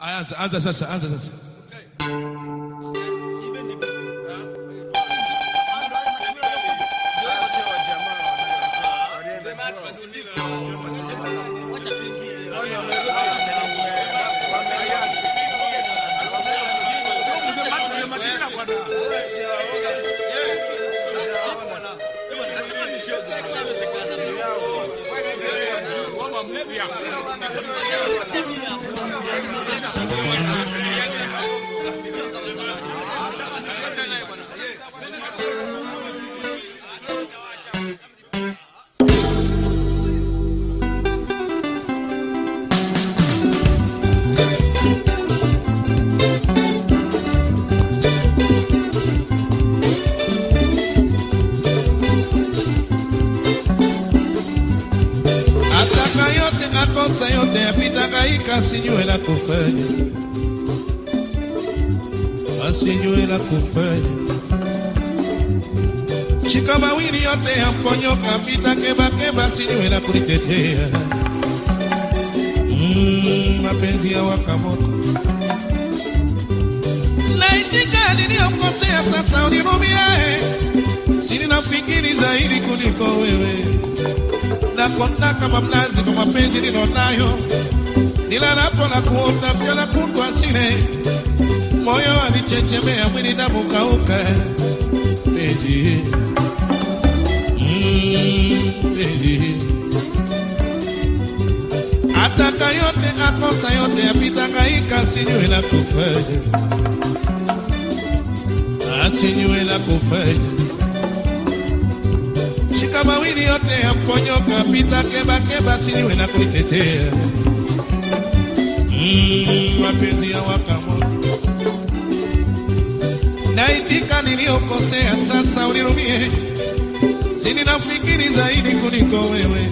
Anza sasa. Kosa yote yapitaka ikasijue la kufanya, asijue la kufanya. Shika mawili yote yamponyoka, pita keba sijue la kulitetea. Mapenzi ya wakamoto. Naitika niliyokosea sasa unirumie, sini nafikiri zaidi kuliko wewe. Nakonda kama mnazi kwa mapenzi nilonayo, nilalapo na kuota mjana kutwa sile, moyo alichechemea mwili damu kauka. Beji Beji ataka yote akosa yote yapitaka ikasijue la kufanya, asijue la kufanya. Shika mawili yote yamponyoka, pita keba sijue la kulitetea. Mapenzi ya wakamoto. Naitika niliyokosea sasa unirumie, sini nafikiri zaidi kuliko wewe.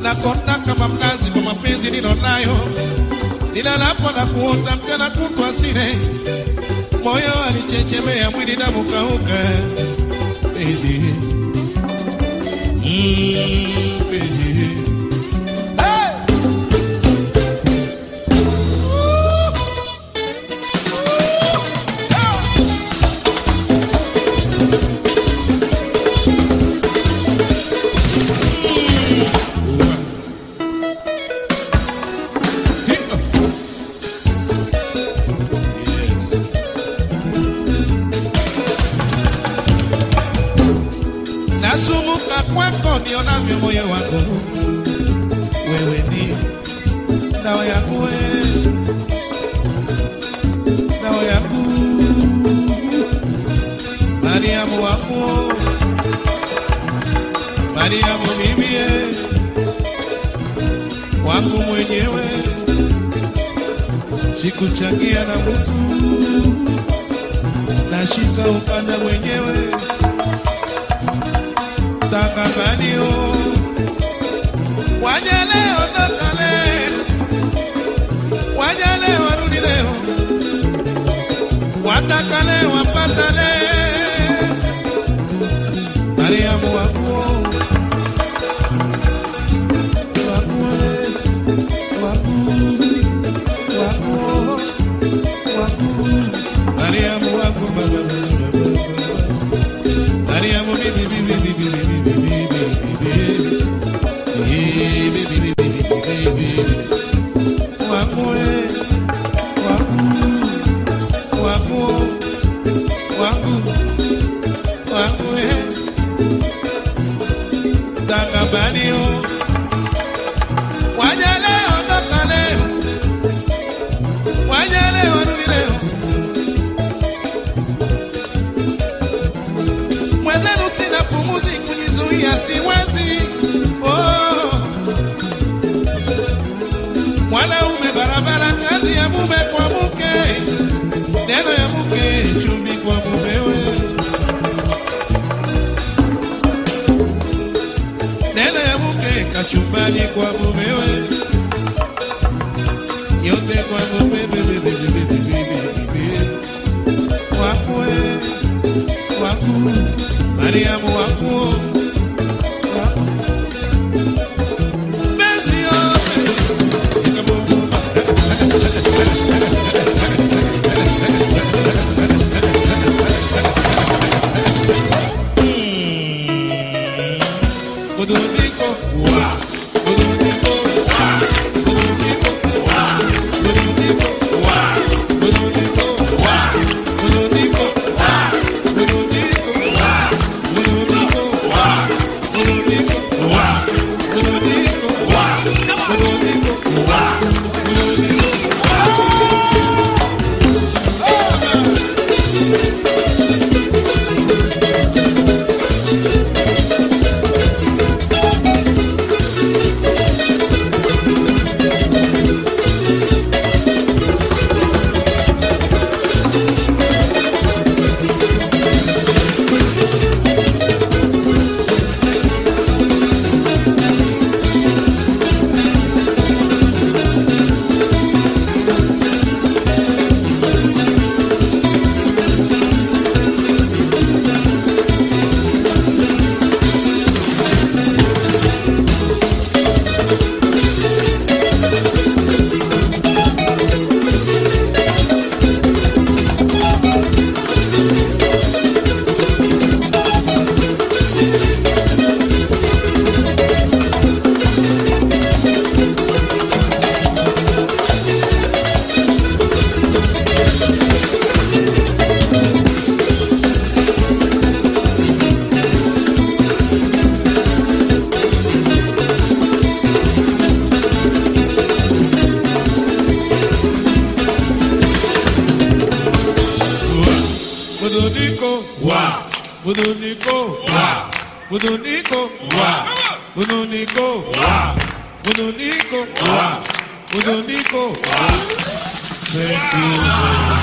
Nakonda kama mnazi kwa mapenzi nilonayo, nilalapo na kuota mjana kutwa sile, moyo alichechemea mwili damu kauka. Baby baby nasumuka kwako nionavyo moyo wangu, wewe ni dawa yangu, dawa yangu, Mariamu wangu, Mariamu mimi wangu mwenyewe, sikuchangia na mtu, nashika ukanda mwenyewe. Takabanio waja leo toka leo, waja leo warudi leo, wataka leo wapata leo. Mariamu wangu, Mariamu wangu, Mariamu bibi Takabanio waja leo toka leo, waja leo warudi leo. Mwenzenu sina pumuzi kujizuia siwezi. Mwanaume barabara, kazi ya mume kwa mke, neno ya mke chumvi kwa mumewe, neno ya mke kachumbani kwa mumewe, yote kwa mume wakwe waku Mariamu waku Bezi yote Buduniko, Wa. Buduniko, Wa. Buduniko, Wa. Buduniko, Wa. Buduniko, Wa. Buduniko. Thank you.